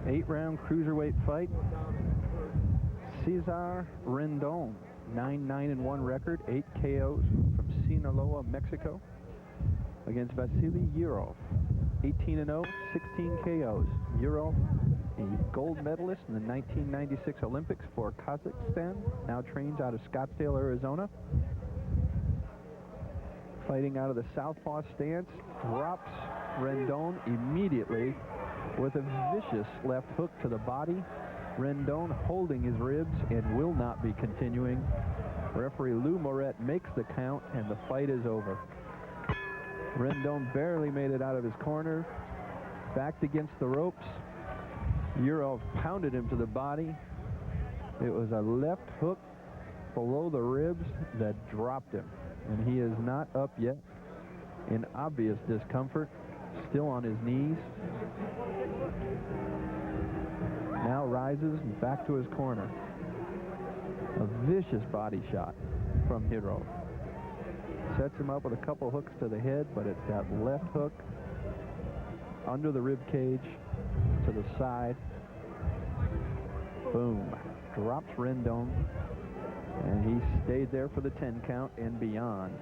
8-round cruiserweight fight. Cesar Rendon, 9-9-1 record, 8 KOs from Sinaloa, Mexico, against Vassiliy Yurov, 18-0, 16 KOs. Yurov, a gold medalist in the 1996 Olympics for Kazakhstan, now trains out of Scottsdale, Arizona. Fighting out of the southpaw stance, drops Rendon immediately with a vicious left hook to the body. Rendon holding his ribs and will not be continuing. Referee Lou Moret makes the count and the fight is over. Rendon barely made it out of his corner, backed against the ropes. Yurov pounded him to the body. It was a left hook below the ribs that dropped him, and he is not up yet, in obvious discomfort, still on his knees. Now rises back to his corner. A vicious body shot from Jirov. Sets him up with a couple hooks to the head, but it's that left hook under the rib cage to the side. Boom. Drops Rendon, and he stayed there for the 10 count and beyond.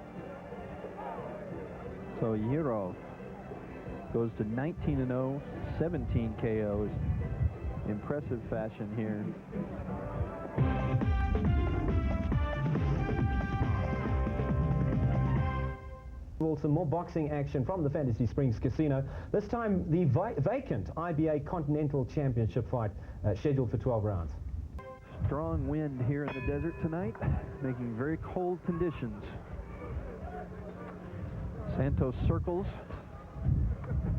So Jirov goes to 19-0, 17 KOs. Impressive fashion here. Some more boxing action from the Fantasy Springs Casino. This time the vacant IBA Continental Championship fight scheduled for 12 rounds. Strong wind here in the desert tonight, making very cold conditions. Santos circles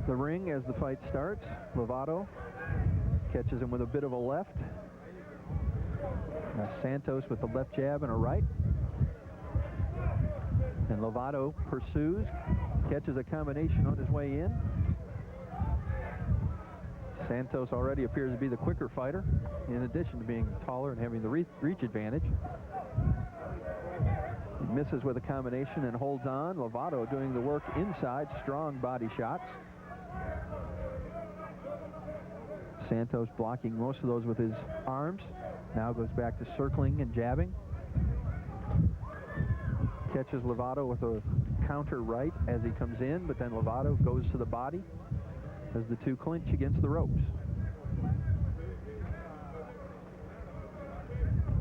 the ring as the fight starts. Lovato catches him with a bit of a left. Now Santos with the left jab and a right. And Lovato pursues, catches a combination on his way in. Santos already appears to be the quicker fighter, in addition to being taller and having the reach advantage. He misses with a combination and holds on. Lovato doing the work inside, strong body shots. Santos blocking most of those with his arms. Now goes back to circling and jabbing. Catches Lovato with a counter right as he comes in, but then Lovato goes to the body as the two clinch against the ropes.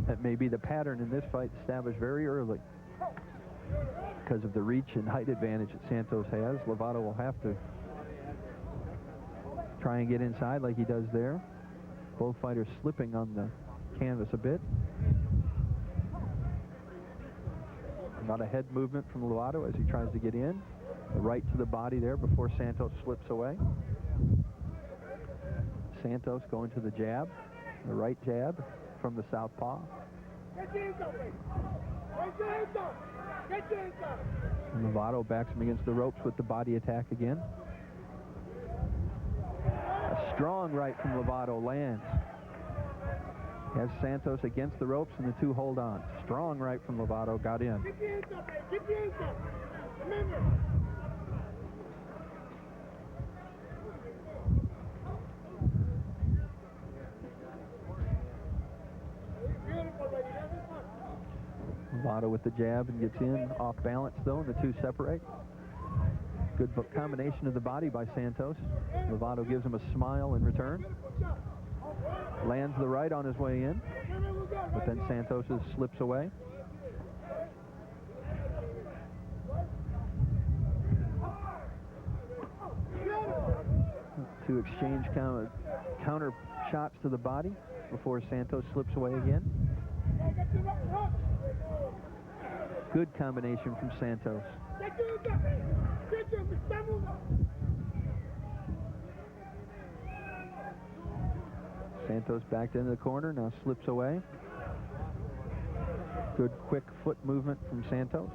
That may be the pattern in this fight established very early. Because of the reach and height advantage that Santos has, Lovato will have to try and get inside like he does there. Both fighters slipping on the canvas a bit. Not a head movement from Lovato as he tries to get in. The right to the body there before Santos slips away. Santos going to the jab, the right jab from the southpaw. And Lovato backs him against the ropes with the body attack again. A strong right from Lovato lands. Has Santos against the ropes, and the two hold on. Strong right from Lovato, got in. Lovato with the jab and gets in, off balance though, and the two separate. Good combination of the body by Santos. Lovato gives him a smile in return. Lands the right on his way in, but then Santos slips away. To exchange counter shots to the body before Santos slips away again. Good combination from Santos. Santos backed into the corner, now slips away. Good quick foot movement from Santos.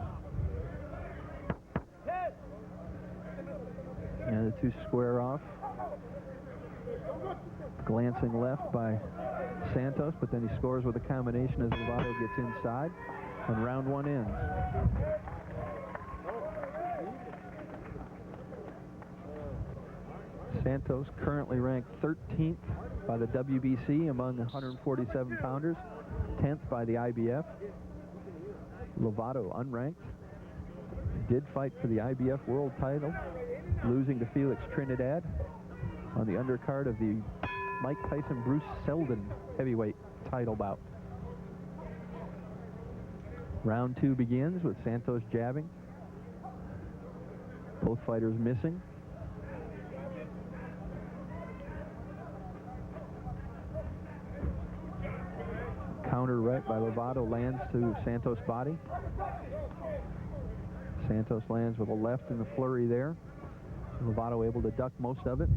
And the two square off. Glancing left by Santos, but then he scores with a combination as Lovado gets inside, and round one ends. Santos currently ranked 13th by the WBC among 147 pounders, 10th by the IBF. Lovato, unranked, did fight for the IBF world title, losing to Felix Trinidad on the undercard of the Mike Tyson-Bruce Seldon heavyweight title bout. Round 2 begins with Santos jabbing. Both fighters missing. Counter right by Lovato lands to Santos' body. Santos lands with a left in the flurry there. Lovato able to duck most of it.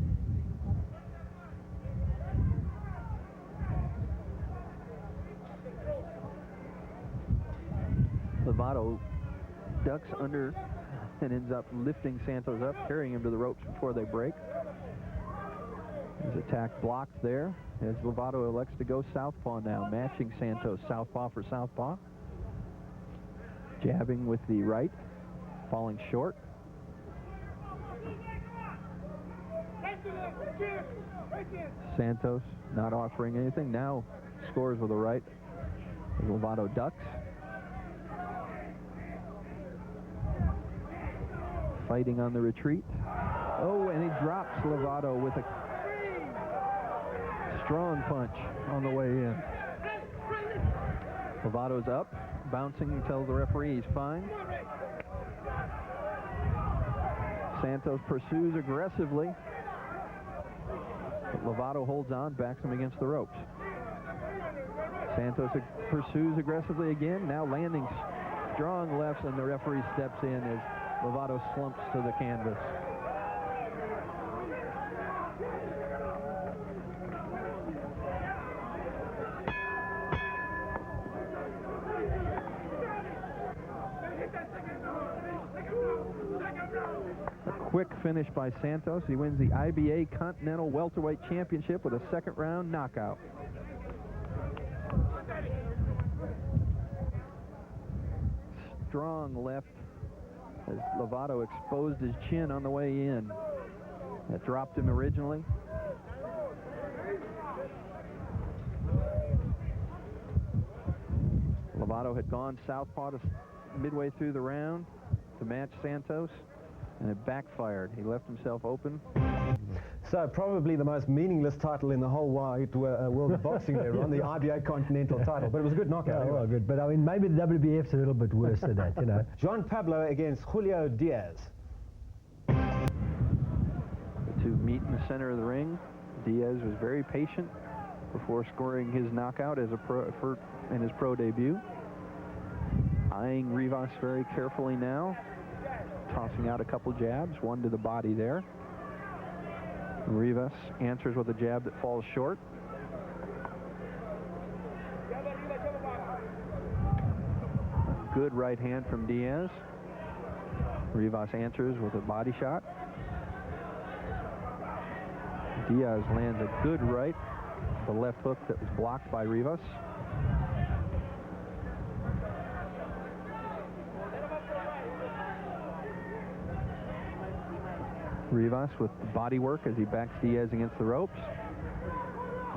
Lovato ducks under and ends up lifting Santos up, carrying him to the ropes before they break. His attack blocked there as Lovato elects to go southpaw now, matching Santos southpaw for southpaw. Jabbing with the right, falling short. Santos not offering anything, now scores with the right as Lovato ducks. Fighting on the retreat. Oh, and he drops Lovato with a strong punch on the way in. Lovato's up, bouncing and tells the referee he's fine. Santos pursues aggressively, but Lovato holds on, backs him against the ropes. Santos pursues aggressively again, now landing strong lefts, and the referee steps in as Lovato slumps to the canvas. A quick finish by Santos. He wins the IBA Continental Welterweight Championship with a second-round knockout. Strong left as Lovato exposed his chin on the way in. That dropped him originally. Lovato had gone southpaw to midway through the round to match Santos, and it backfired. He left himself open. So probably the most meaningless title in the whole wide world of boxing there, on the IBA Continental title. But it was a good knockout. Yeah, well, good. But I mean, maybe the WBF's a little bit worse than that, you know. Juan Pablo against Julio Diaz. The two meet in the center of the ring. Diaz was very patient before scoring his knockout as in his pro debut. Eyeing Rivas very carefully now, tossing out a couple jabs, one to the body there. Rivas answers with a jab that falls short. Good right hand from Diaz. Rivas answers with a body shot. Diaz lands a good right, the left hook that was blocked by Rivas. Rivas with the body work as he backs Diaz against the ropes.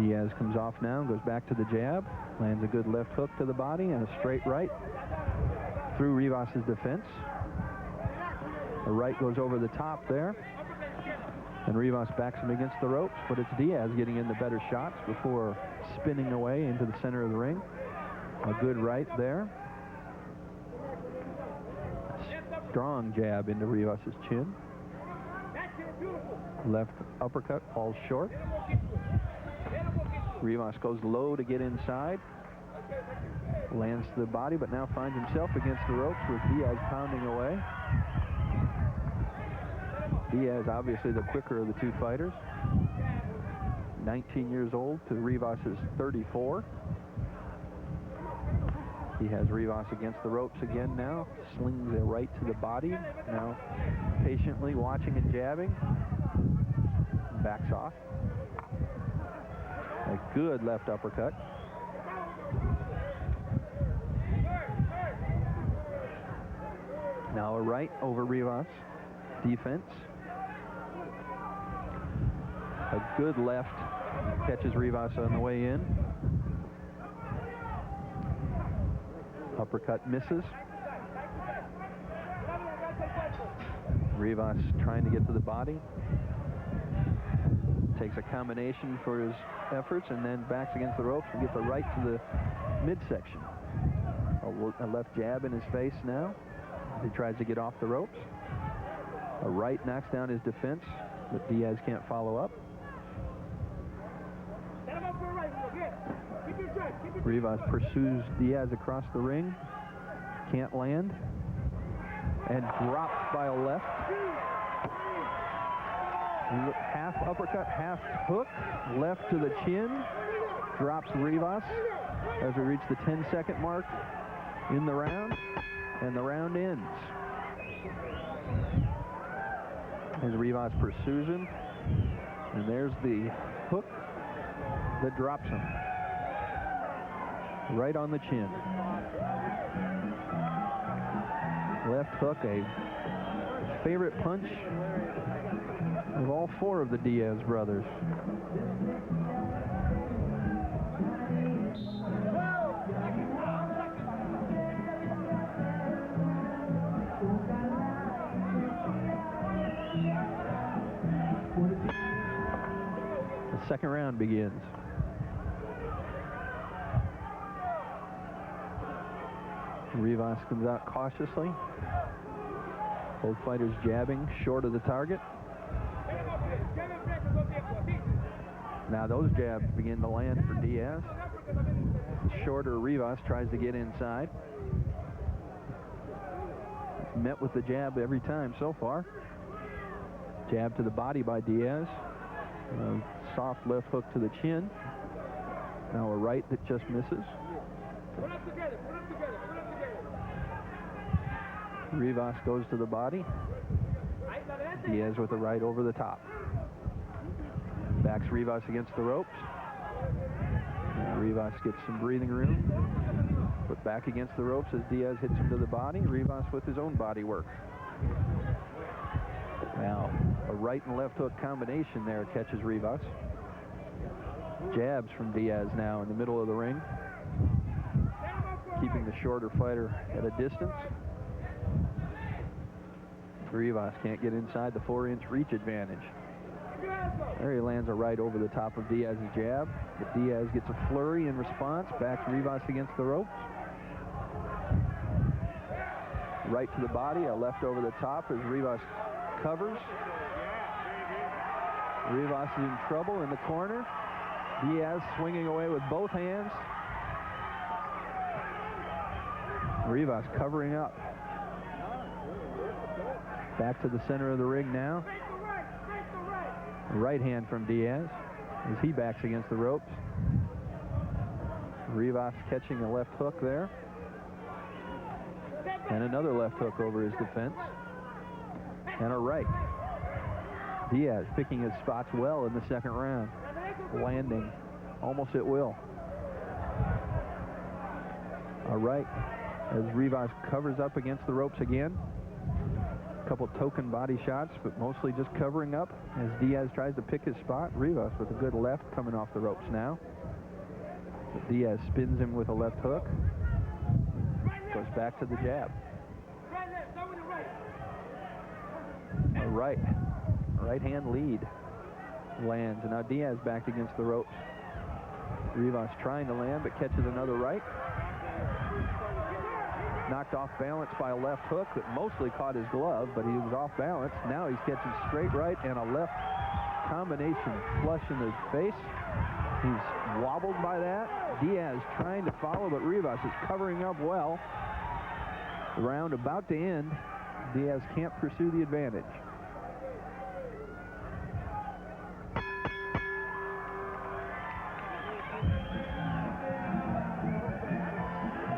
Diaz comes off now and goes back to the jab. Lands a good left hook to the body and a straight right through Rivas' defense. The right goes over the top there. And Rivas backs him against the ropes, but it's Diaz getting in the better shots before spinning away into the center of the ring. A good right there. Strong jab into Rivas' chin. Left uppercut falls short. Rivas goes low to get inside. Lands to the body, but now finds himself against the ropes with Diaz pounding away. Diaz, obviously the quicker of the two fighters. 19 years old to Rivas' 34. He has Rivas against the ropes again now. Slings a right to the body. Now patiently watching and jabbing. Backs off. A good left uppercut. Now a right over Rivas. Defense. A good left catches Rivas on the way in. Uppercut misses. Rivas trying to get to the body. Takes a combination for his efforts and then backs against the ropes and gets a right to the midsection. A left jab in his face now. He tries to get off the ropes. A right knocks down his defense, but Diaz can't follow up. Rivas pursues Diaz across the ring. Can't land. And drops by a left. Half uppercut, half hook. Left to the chin. Drops Rivas as we reach the 10-second mark in the round. And the round ends. As Rivas pursues him. And there's the hook that drops him. Right on the chin. Left hook, a favorite punch of all four of the Diaz brothers. The second round begins. Rivas comes out cautiously. Both fighters jabbing short of the target. Now those jabs begin to land for Diaz. Shorter Rivas tries to get inside. Met with the jab every time so far. Jab to the body by Diaz. Soft left hook to the chin. Now a right that just misses. Rivas goes to the body. Diaz with a right over the top. Backs Rivas against the ropes. Rivas gets some breathing room. Put back against the ropes as Diaz hits him to the body. Rivas with his own body work. Now, a right and left hook combination there catches Rivas. Jabs from Diaz now in the middle of the ring. Keeping the shorter fighter at a distance. Rivas can't get inside the 4-inch reach advantage. There he lands a right over the top of Diaz's jab. But Diaz gets a flurry in response, backs Rivas against the ropes. Right to the body, a left over the top as Rivas covers. Rivas is in trouble in the corner. Diaz swinging away with both hands. Rivas covering up. Back to the center of the ring now. Right hand from Diaz as he backs against the ropes. Rivas catching a left hook there. And another left hook over his defense. And a right. Diaz picking his spots well in the second round. Landing almost at will. A right as Rivas covers up against the ropes again. A couple token body shots, but mostly just covering up as Diaz tries to pick his spot. Rivas with a good left coming off the ropes now. But Diaz spins him with a left hook. Goes back to the jab. A right hand lead lands, and now Diaz back against the ropes. Rivas trying to land, but catches another right. Knocked off balance by a left hook that mostly caught his glove, but he was off balance. Now he's catching straight right and a left combination flush in the face. He's wobbled by that. Diaz trying to follow, but Rivas is covering up well. The round about to end. Diaz can't pursue the advantage.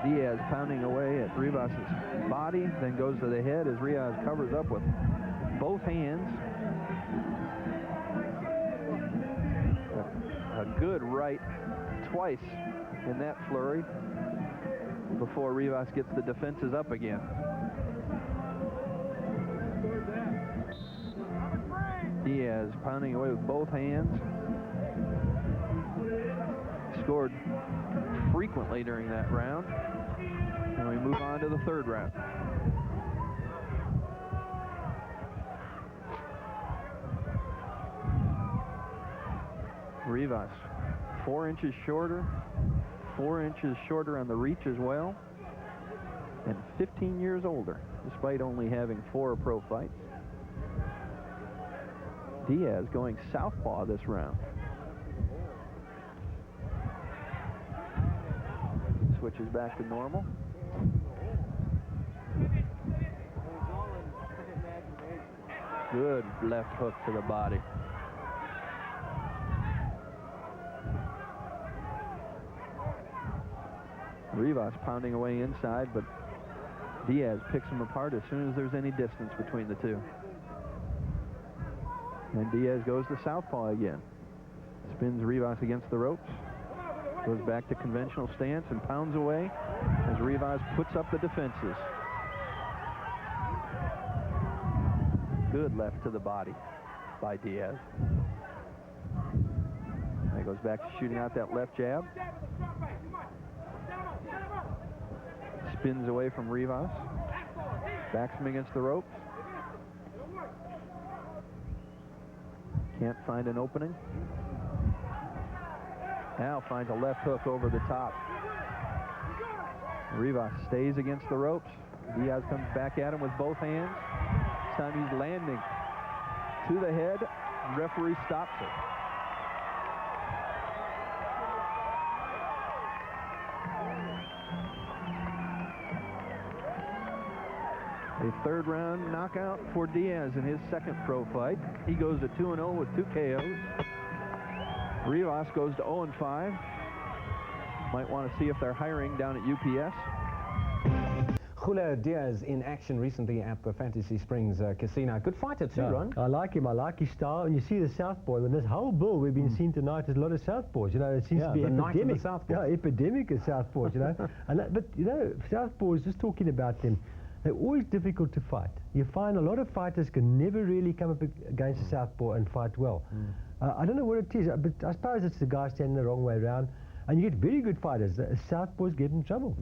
Diaz pounding away at Rivas' body, then goes to the head as Rivas covers up with both hands. A good right twice in that flurry before Rivas gets the defenses up again. Diaz pounding away with both hands. Scored frequently during that round. And we move on to the third round. Rivas, 4 inches shorter, 4 inches shorter on the reach as well, and 15 years older, despite only having 4 pro fights. Diaz going southpaw this round. Switches back to normal. Good left hook to the body. Rivas pounding away inside, but Diaz picks him apart as soon as there's any distance between the two. And Diaz goes to southpaw again. Spins Rivas against the ropes. Goes back to conventional stance and pounds away as Rivas puts up the defenses. Good left to the body by Diaz. And goes back to shooting out that left jab. Spins away from Rivas. Backs him against the ropes. Can't find an opening. Now finds a left hook over the top. Rivas stays against the ropes. Diaz comes back at him with both hands. This time he's landing to the head. The referee stops it. A third round knockout for Diaz in his second pro fight. He goes to 2-0 with 2 KOs. Rivas goes to 0-5. Might want to see if they're hiring down at UPS. Julio Diaz in action recently at the Fantasy Springs Casino. Good fighter too, Ron. I like him. I like his style. And you see the southpaw. In this whole bill we've been seeing tonight, there's a lot of southpaws. You know, it seems to be epidemic. Yeah, epidemic of southpaws. You know, but you know, southpaws. Just talking about them, they're always difficult to fight. You find a lot of fighters can never really come up against a southpaw and fight well. I don't know what it is, but I suppose it's the guy standing the wrong way around, and you get very good fighters. Southpaws get in trouble.